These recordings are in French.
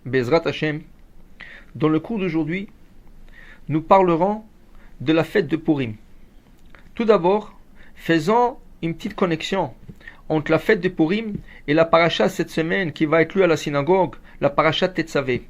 Bezrat Hashem, dans le cours d'aujourd'hui, nous parlerons de la fête de Purim. Tout d'abord, faisons une petite connexion entre la fête de Purim et la paracha cette semaine qui va être lue à la synagogue, la paracha Tetzavé.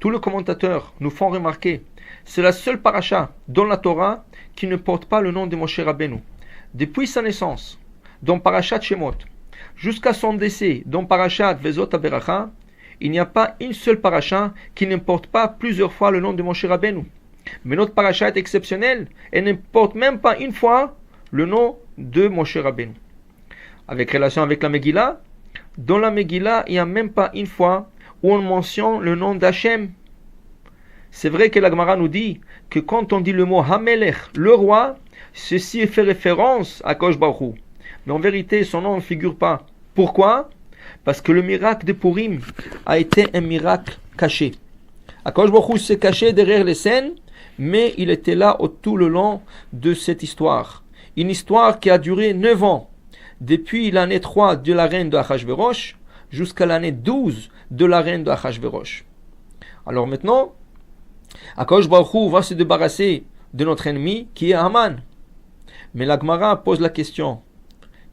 Tous les commentateurs nous font remarquer, c'est la seule paracha dans la Torah qui ne porte pas le nom de Moshe Rabbeinu. Depuis sa naissance, dans parachat Shemot, jusqu'à son décès, dans parachat Vezot HaBeracha, il n'y a pas une seule paracha qui ne porte pas plusieurs fois le nom de Moshe Rabbeinu. Mais notre paracha est exceptionnelle et ne porte même pas une fois le nom de Moshe Rabbeinu. Avec relation avec la Megillah, dans la Megillah, il n'y a même pas une fois où on mentionne le nom d'Hachem. C'est vrai que la Gemara nous dit que quand on dit le mot Hamelech, le roi, ceci fait référence à Akadosh Baruch Hu. Mais en vérité, son nom ne figure pas. Pourquoi ? Parce que le miracle de Purim a été un miracle caché. Akadosh Baruch Hu s'est caché derrière les scènes, mais il était là tout le long de cette histoire. Une histoire qui a duré 9 ans, depuis l'année 3 de la reine de Achashverosh jusqu'à l'année 12 de la reine de Achashverosh. Alors maintenant, Akadosh Baruch Hu va se débarrasser de notre ennemi qui est Haman. Mais la Gemara pose la question,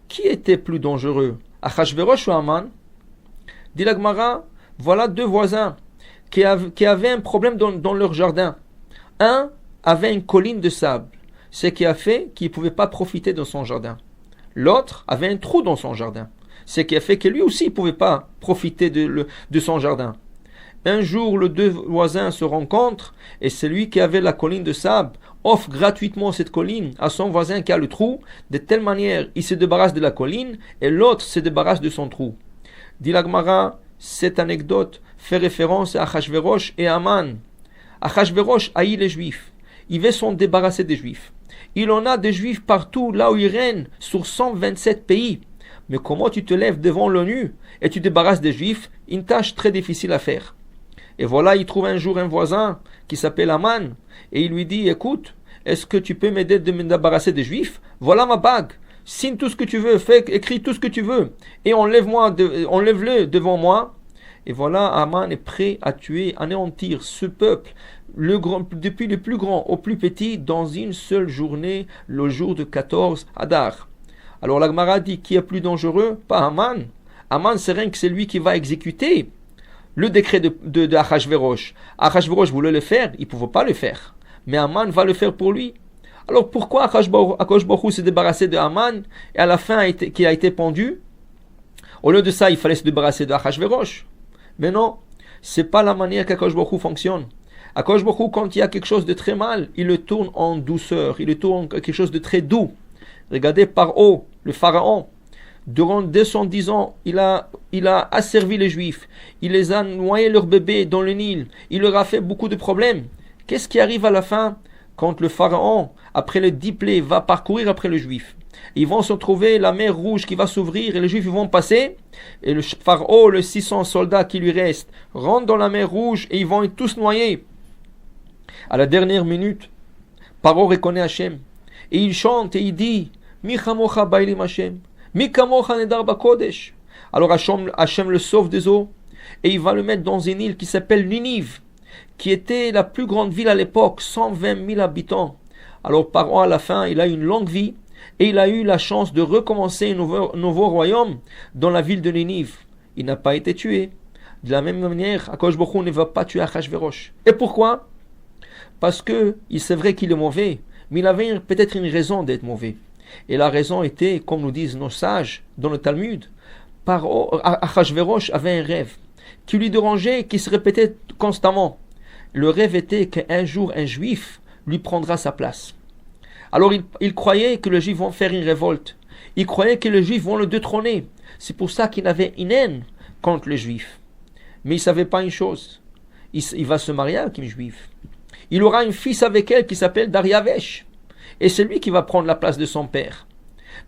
qui était plus dangereux, Achashverosh ou Haman? Dit la Gemara, voilà deux voisins qui avaient un problème dans leur jardin. Un avait une colline de sable, ce qui a fait qu'il ne pouvait pas profiter de son jardin. L'autre avait un trou dans son jardin, ce qui a fait que lui aussi ne pouvait pas profiter de son jardin. Un jour, les deux voisins se rencontrent et celui qui avait la colline de sable offre gratuitement cette colline à son voisin qui a le trou. De telle manière, il se débarrasse de la colline et l'autre se débarrasse de son trou. Dit la Gemara, cette anecdote fait référence à Achashverosh et Haman. Achashverosh haït les Juifs. Il veut s'en débarrasser des Juifs. Il en a des Juifs partout, là où il règne, sur 127 pays. Mais comment tu te lèves devant l'ONU et tu débarrasses des Juifs? Une tâche très difficile à faire. Et voilà, il trouve un jour un voisin qui s'appelle Haman. Et il lui dit, écoute, est-ce que tu peux m'aider de me débarrasser des Juifs? Voilà ma bague. Signe tout ce que tu veux, écris tout ce que tu veux. Et enlève-le devant moi. Et voilà, Haman est prêt à tuer, anéantir ce peuple, depuis le plus grand au plus petit, dans une seule journée, le jour de 14 Adar. Alors la Gemara dit, qui est plus dangereux? Pas Haman. Haman, c'est rien que c'est lui qui va exécuter le décret de Achashverosh. Achashverosh voulait le faire, il ne pouvait pas le faire. Mais Haman va le faire pour lui. Alors pourquoi Akadosh Baruch Hu s'est débarrassé de Haman et à la fin qui a été pendu? Au lieu de ça, il fallait se débarrasser de Achashverosh. Mais non, ce n'est pas la manière qu'Akadosh Baruch Hu fonctionne. Akadosh Baruch Hu, quand il y a quelque chose de très mal, il le tourne en douceur, il le tourne en quelque chose de très doux. Regardez Paro, le pharaon. Durant 210 ans, il a asservi les Juifs. Il les a noyés leurs bébés dans le Nil. Il leur a fait beaucoup de problèmes. Qu'est-ce qui arrive à la fin? Quand le pharaon, après les 10 plaies, va parcourir après les Juifs. Ils vont se trouver la mer Rouge qui va s'ouvrir et les Juifs vont passer. Et le pharaon, les 600 soldats qui lui restent, rentrent dans la mer Rouge et ils vont être tous noyés. À la dernière minute, Paro reconnaît Hachem. Et il chante et il dit, Mi chamocha bailim Hachem. Alors Hachem le sauve des eaux et il va le mettre dans une île qui s'appelle Ninive, qui était la plus grande ville à l'époque, 120 000 habitants. Alors Paro à la fin, il a une longue vie et il a eu la chance de recommencer un nouveau royaume dans la ville de Ninive. Il n'a pas été tué. De la même manière, Akadosh Baruch Hu ne va pas tuer Achashverosh. Et pourquoi? Parce que c'est vrai qu'il est mauvais, mais il avait peut-être une raison d'être mauvais. Et la raison était, comme nous disent nos sages dans le Talmud, Achashverosh avait un rêve qui lui dérangeait, qui se répétait constamment. Le rêve était qu'un jour un juif lui prendra sa place. Alors il croyait que les juifs vont faire une révolte. Il croyait que les juifs vont le détrôner. C'est pour ça qu'il avait une haine contre les juifs. Mais il ne savait pas une chose. Il va se marier avec une juive. Il aura un fils avec elle qui s'appelle Dariavesh. Et c'est lui qui va prendre la place de son père.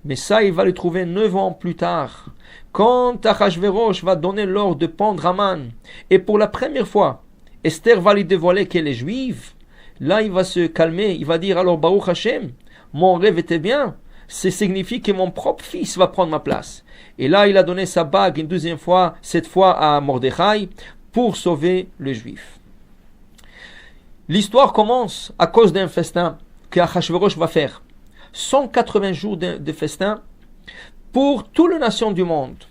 Mais ça, il va le trouver 9 ans plus tard. Quand Achashverosh va donner l'ordre de pendre Haman, et pour la première fois, Esther va lui dévoiler qu'elle est juive, là il va se calmer, il va dire alors Baruch Hashem, mon rêve était bien, ça signifie que mon propre fils va prendre ma place. Et là il a donné sa bague une deuxième fois, cette fois à Mordechai, pour sauver les Juifs. L'histoire commence à cause d'un festin que Achashverosh va faire. 180 jours de festin pour toute la nation du monde.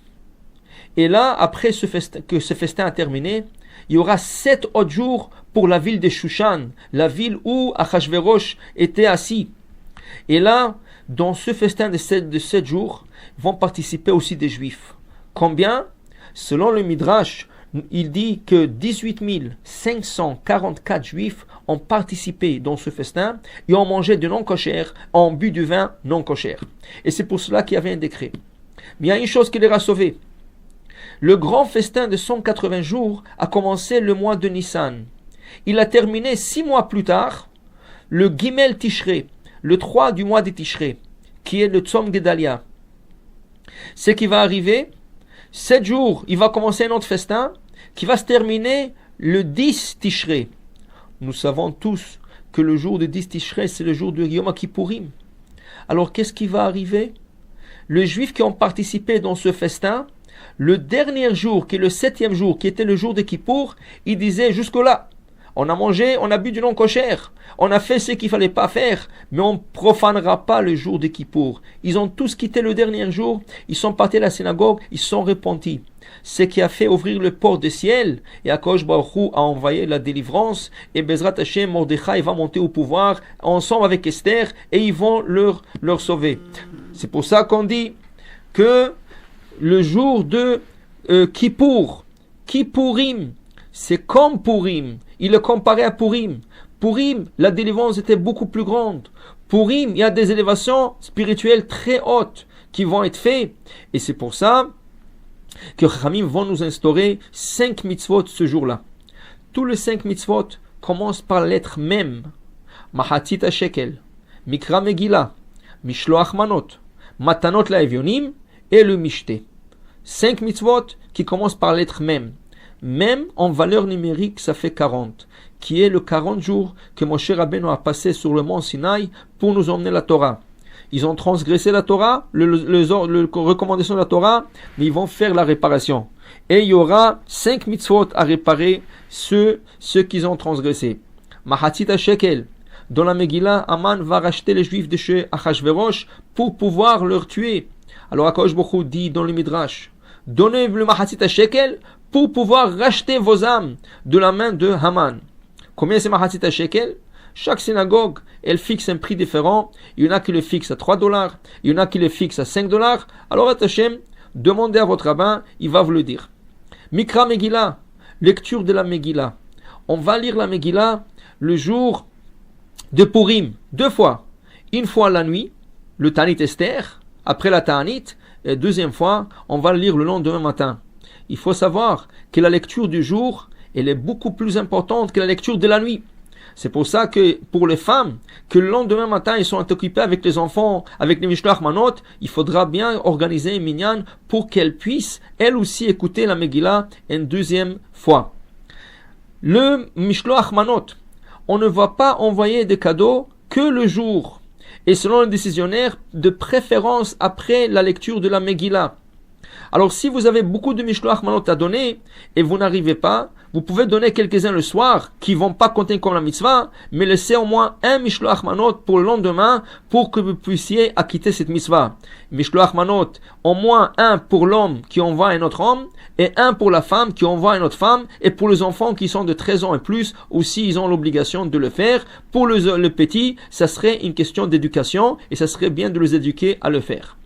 Et là, après que ce festin a terminé, il y aura 7 autres jours pour la ville de Shushan, la ville où Achashverosh était assis. Et là, dans ce festin de 7 jours, vont participer aussi des Juifs. Combien? Selon le Midrash, il dit que 18 544 Juifs ont participé dans ce festin et ont mangé du non-kosher, ont bu du vin non-kosher. Et c'est pour cela qu'il y avait un décret. Mais il y a une chose qui les a sauvés. Le grand festin de 180 jours a commencé le mois de Nissan. Il a terminé 6 mois plus tard, le Gimel Tishrei, le 3 du mois de Tishrei, qui est le Tzom Gedalia. Ce qui va arriver, 7 jours, il va commencer un autre festin qui va se terminer le 10 Tishrei. Nous savons tous que le jour de 10 Tishrei, c'est le jour de Yom Kippourim. Alors qu'est-ce qui va arriver? Les Juifs qui ont participé dans ce festin, le dernier jour, qui est le 7e jour, qui était le jour de Kippour, ils disaient jusque-là, on a mangé, on a bu du non-kosher, on a fait ce qu'il ne fallait pas faire, mais on ne profanera pas le jour de Kippour. Ils ont tous quitté le dernier jour, ils sont partis à la synagogue, ils sont repentis. Ce qui a fait ouvrir le port du ciel, et Akadosh Baruch Hu a envoyé la délivrance, et Bezrat Hashem, Mordechai va monter au pouvoir, ensemble avec Esther, et ils vont leur sauver. C'est pour ça qu'on dit que le jour de Kippour, Kippourim, c'est comme Purim. Il le comparait à Purim. Purim, la délivrance était beaucoup plus grande. Purim, il y a des élévations spirituelles très hautes qui vont être faites. Et c'est pour ça que Chachamim vont nous instaurer 5 mitzvot ce jour-là. Tous les 5 mitzvot commencent par la lettre Mem. Mahatzit HaShekel, Mikra Megillah, Mishloach Manot, Matanot LaEvionim et le Mishté. 5 mitzvot qui commencent par la lettre Mem. Même en valeur numérique, ça fait 40, qui est le 40 jours que Moshe Rabbeinu a passé sur le mont Sinaï pour nous emmener la Torah. Ils ont transgressé la Torah, le recommandation de la Torah, mais ils vont faire la réparation. Et il y aura 5 mitzvot à réparer ceux qu'ils ont transgressés. Mahatzit HaShekel. Dans la Megillah, Aman va racheter les Juifs de chez Achashverosh pour pouvoir leur tuer. Alors Akadosh Baruch Hu dit dans le Midrash, donnez le Mahatzit HaShekel pour pouvoir racheter vos âmes de la main de Haman. Combien c'est Mahatzit HaShekel? Chaque synagogue, elle fixe un prix différent. Il y en a qui le fixent à $3, il y en a qui le fixent à $5. Alors Hashem, demandez à votre rabbin, il va vous le dire. Mikra Megillah, lecture de la Megillah. On va lire la Megillah le jour de Purim, 2 fois. Une fois la nuit, le Ta'anit Esther, après la Ta'anit, et 2e fois, on va le lire le lendemain matin. Il faut savoir que la lecture du jour, elle est beaucoup plus importante que la lecture de la nuit. C'est pour ça que pour les femmes, que le lendemain matin, ils sont occupés avec les enfants, avec les Mishloach Manot, il faudra bien organiser un minyan pour qu'elles puissent, elles aussi, écouter la Megillah une 2e fois. Le Mishloach Manot, on ne va pas envoyer des cadeaux que le jour. Et selon le décisionnaire, de préférence après la lecture de la Megillah. Alors si vous avez beaucoup de Mishloach Manot à donner et vous n'arrivez pas, vous pouvez donner quelques-uns le soir qui ne vont pas compter comme la mitzvah, mais laissez au moins un Mishloach Manot pour le lendemain pour que vous puissiez acquitter cette mitzvah. Mishloach Manot, au moins un pour l'homme qui envoie un autre homme et un pour la femme qui envoie une autre femme, et pour les enfants qui sont de 13 ans et plus aussi ils ont l'obligation de le faire. Pour le petit, ça serait une question d'éducation et ça serait bien de les éduquer à le faire.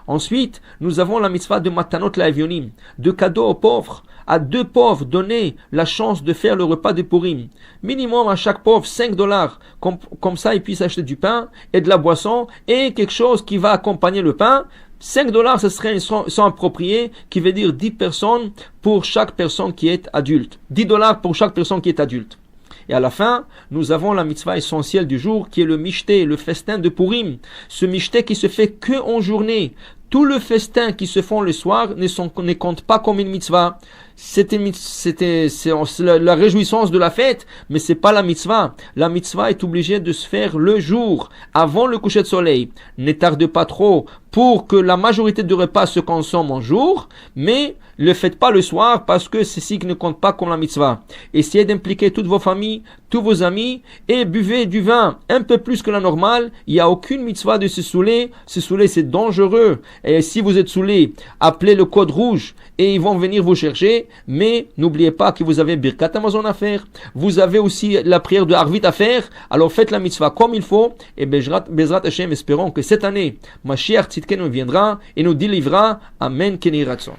Ensuite, nous avons la mitzvah de Matanot LaEvionim, de cadeaux aux pauvres. À 2 pauvres, donner la chance de faire le repas de Purim. Minimum à chaque pauvre $5, comme ça ils puissent acheter du pain et de la boisson et quelque chose qui va accompagner le pain. $5, ce serait une somme appropriée, qui veut dire 10 personnes pour chaque personne qui est adulte. $10 pour chaque personne qui est adulte. Et à la fin, nous avons la mitzvah essentielle du jour, qui est le mishté, le festin de Purim. Ce mishté qui se fait que en journée. Tout le festin qui se font le soir ne compte pas comme une mitzvah. c'est la réjouissance de la fête, mais c'est pas la mitzvah. La mitzvah est obligée de se faire le jour, avant le coucher de soleil. Ne tarde pas trop pour que la majorité du repas se consomme en jour, mais ne le faites pas le soir parce que ceci ne compte pas comme la mitzvah. Essayez d'impliquer toutes vos familles, tous vos amis et buvez du vin un peu plus que la normale. Il n'y a aucune mitzvah de se saouler. Se saouler, c'est dangereux. Et si vous êtes saoulé, appelez le code rouge et ils vont venir vous chercher. Mais n'oubliez pas que vous avez Birkat Hamazon à faire. Vous avez aussi la prière de Harvit à faire. Alors faites la mitzvah comme il faut. Et Bezrat Hashem, espérons que cette année, Mashiach Tzidkenu viendra et nous délivrera. Amen. Keni Ratzon.